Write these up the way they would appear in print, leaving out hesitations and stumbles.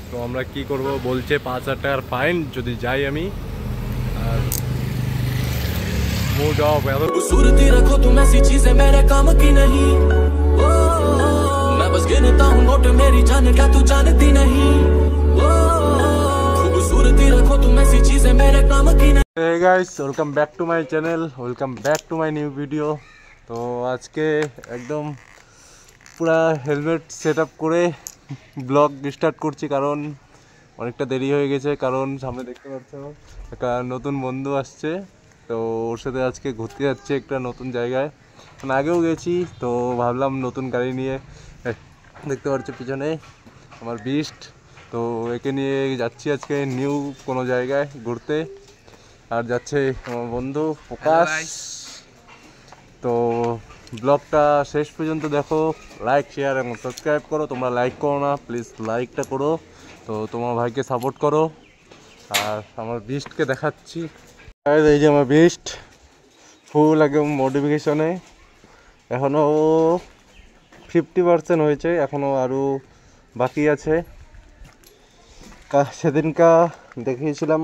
তো আমরা কি করব বলছে 5,000 টাকার ফাইন যদি যাই আমি। আর मूड ऑफ है खूबसूरती रखो तुम ऐसी चीजें मेरे काम की नहीं मैं बस गिनता हूँ नोट मेरी जान क्या तू जानती नहीं खूबसूरती रखो तुम ऐसी चीजें मेरे काम की नहीं। Hey guys welcome back to my channel, welcome back to my new video. তো আজকে একদম পুরা হেলমেট সেটআপ করে ব্লগ স্টার্ট করছি, কারণ অনেকটা দেরি হয়ে গেছে। কারণ সামনে দেখতে পাচ্ছ একটা নতুন বন্ধু আসছে, তো ওর সাথে আজকে ঘুরতে যাচ্ছে একটা নতুন জায়গায়। মানে আগেও গেছি, তো ভাবলাম নতুন গাড়ি নিয়ে, দেখতে পাচ্ছ পিছনে আমার বিস্ট, তো একে নিয়ে যাচ্ছি আজকে নিউ কোনো জায়গায় ঘুরতে। আর যাচ্ছে আমার বন্ধু প্রকাশ। তো ব্লগটা শেষ পর্যন্ত দেখো, লাইক শেয়ার এবং সাবস্ক্রাইব করো। তোমরা লাইক করো না, প্লিজ লাইকটা করো। তো তোমার ভাইকে সাপোর্ট করো। আর আমার বিস্টকে দেখাচ্ছি, এই যে আমার বিস্ট ফুল একদম মডিফিকেশনে, এখনও 50% হয়েছে, এখনও আরও বাকি আছে। সেদিনকা দেখিয়েছিলাম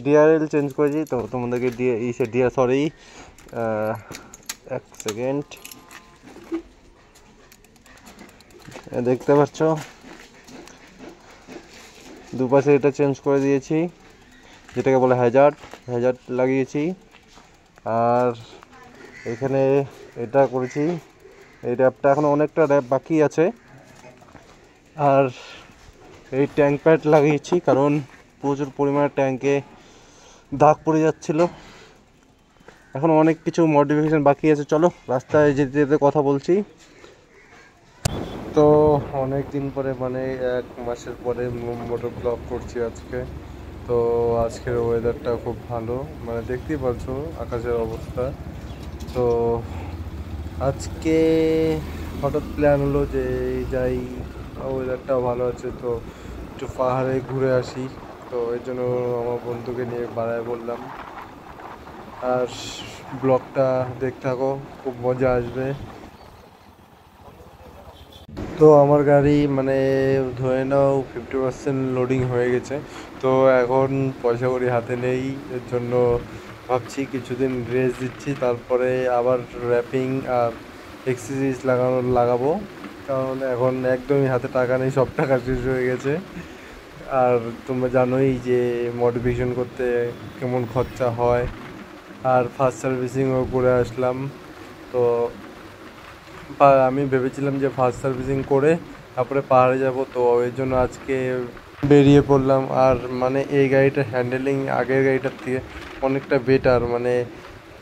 ডিআরএল চেঞ্জ করেছি, তো তোমাদেরকে সরি এক সেকেন্ড, দেখতে পাচ্ছ দুপাশে এটা চেঞ্জ করে দিয়েছি, যেটাকে বলে হ্যাজার্ড লাগিয়েছি। আর এখানে এটা করেছি, এই র্যাপটা এখন অনেকটা র্যাপ বাকি আছে। আর এই ট্যাঙ্ক প্যাড লাগিয়েছি, কারণ প্রচুর পরিমাণে ট্যাঙ্কে দাগ পড়ে যাচ্ছিল। এখন অনেক কিছু মডিফিকেশন বাকি আছে। চলো রাস্তায় যেতে যেতে কথা বলছি। তো অনেক দিন পরে, মানে 1 মাসের পরে মোটর ব্লগ করছি আজকে। তো আজকের ওয়েদারটা খুব ভালো, মানে দেখতেই পাচ্ছো আকাশের অবস্থা। তো আজকে হঠাৎ প্ল্যান হলো যে যাই, ওয়েদারটাও ভালো আছে, তো একটু পাহাড়ে ঘুরে আসি। তো এর জন্য আমার বন্ধুকে নিয়ে বাড়ায় বললাম। আর ব্লগটা দেখতে থাকো, খুব মজা আসবে। তো আমার গাড়ি মানে ধরে নাও 50% লোডিং হয়ে গেছে। তো এখন পয়সা কড়ি হাতে নেই, এর জন্য ভাবছি কিছুদিন রেস্ট দিচ্ছি, তারপরে আবার র্যাপিং আর এক্সারসাইজ লাগাবো। কারণ এখন একদমই হাতে টাকা নেই, সব টাকা শেষ হয়ে গেছে। আর তোমরা জানোই যে মডিফিকেশন করতে কেমন খরচা হয়। আর ফার্স্ট সার্ভিসিংও করে আসলাম। তো আমি ভেবেছিলাম যে ফার্স্ট সার্ভিসিং করে তারপরে পাহাড়ে যাব, তো এর জন্য আজকে বেরিয়ে পড়লাম। আর মানে এই গাড়িটার হ্যান্ডেলিং আগের গাড়িটার থেকে অনেকটা বেটার, মানে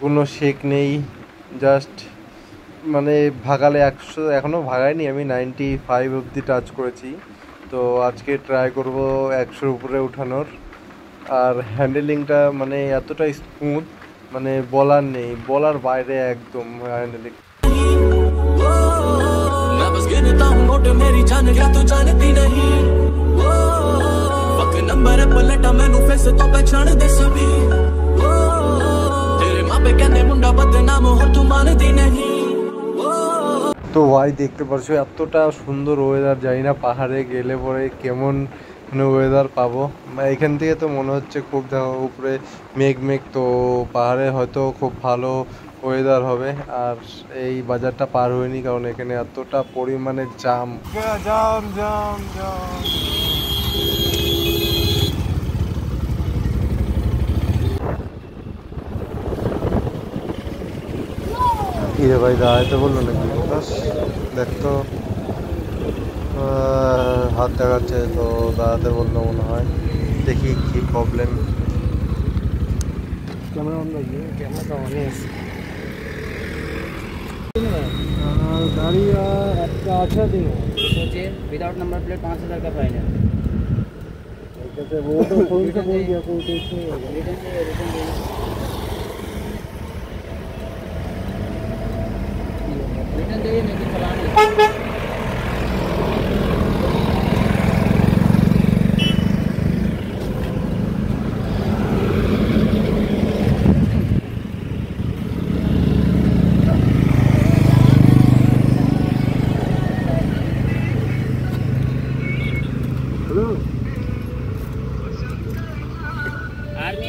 কোনো শেক নেই, জাস্ট মানে ভাগালে 100, এখনও ভাগাইনি, আমি 95 অবধি টাচ করেছি। তো আজকে ট্রাই করব 100-র উপরে উঠানোর। আর হ্যান্ডেলিংটা মানে এতটা স্মুথ, মানে বলার নেই, বলার বাইরে একদম হ্যান্ডেলিং। मेरी जान क्या तू जानती नहीं वक्त नंबर है पलटा मैनू फेस तो पहचान दे सभी तेरे माँ पे कहने मुंडा बदनाम हो तू मानती नहीं। তো ভাই দেখতে পারছো এতটা সুন্দর ওয়েদার, জানি না পাহাড়ে গেলে পরে কেমন ওয়েদার পাবো। এখান থেকে তো মনে হচ্ছে খুব উপরে মেঘ, তো পাহাড়ে হয়তো খুব ভালো ওয়েদার হবে। আর এই বাজারটা পার হয়নি, কারণ এখানে এতটা পরিমাণে জাম। কি রে ভাই, দাঁড়াইতে বললো নাকি? দেখতো হাত দেখাচ্ছে, তো দাঁড়াতে বললো মনে হয়। দেখি কি প্রবলেম। ক্যামেরা অন লাগিয়ে, ক্যামেরাটা অনে আছে। गाड़ी आपका 8 दिन हो, सोचिए विदाउट नंबर प्लेट 5,000 का फाइन है। वो तो फोन से बोल दिया, कोई टेस्ट नहीं होगा। रिटर्न चाहिए नहीं तो चलाने।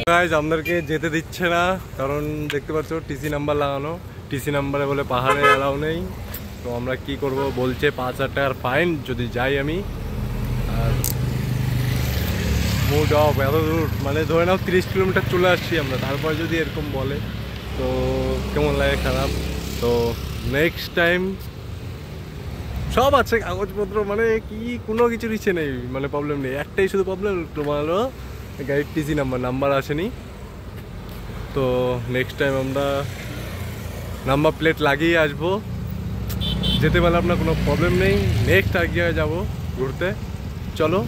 গাইজ আপনাদেরকে যেতে দিচ্ছে না, কারণ দেখতে পাচ্ছ টিসি নাম্বার লাগানো, টিসি নাম্বারে বলে পাহাড়ে অ্যালাউ নেই। তো আমরা কি করব, বলছে 5,000 টাকার ফাইন যদি যাই আমি। আর মুড অফ, এত দূর মানে ধরে নাও 30 কিলোমিটার চলে আসছি আমরা, তারপর যদি এরকম বলে তো কেমন লাগে, খারাপ। তো নেক্সট টাইম সব আছে কাগজপত্র, মানে কি কোনো কিছুর ইচ্ছে নেই, মানে প্রবলেম নেই, একটাই শুধু প্রবলেম তোমার হলো গাড়ির টিসি নাম্বার আসেনি। তো নেক্সট টাইম আমরা নাম্বার প্লেট লাগিয়ে আসবো, যেতে পারলে আপনার কোনো প্রবলেম নেই। নেক্সট আর গিয়ে যাবো ঘুরতে, চলো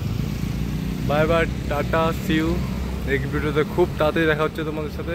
bye bye, tata, see you. Next ভিডিওতে খুব তাড়াতাড়ি দেখা হচ্ছে তোমাদের সাথে।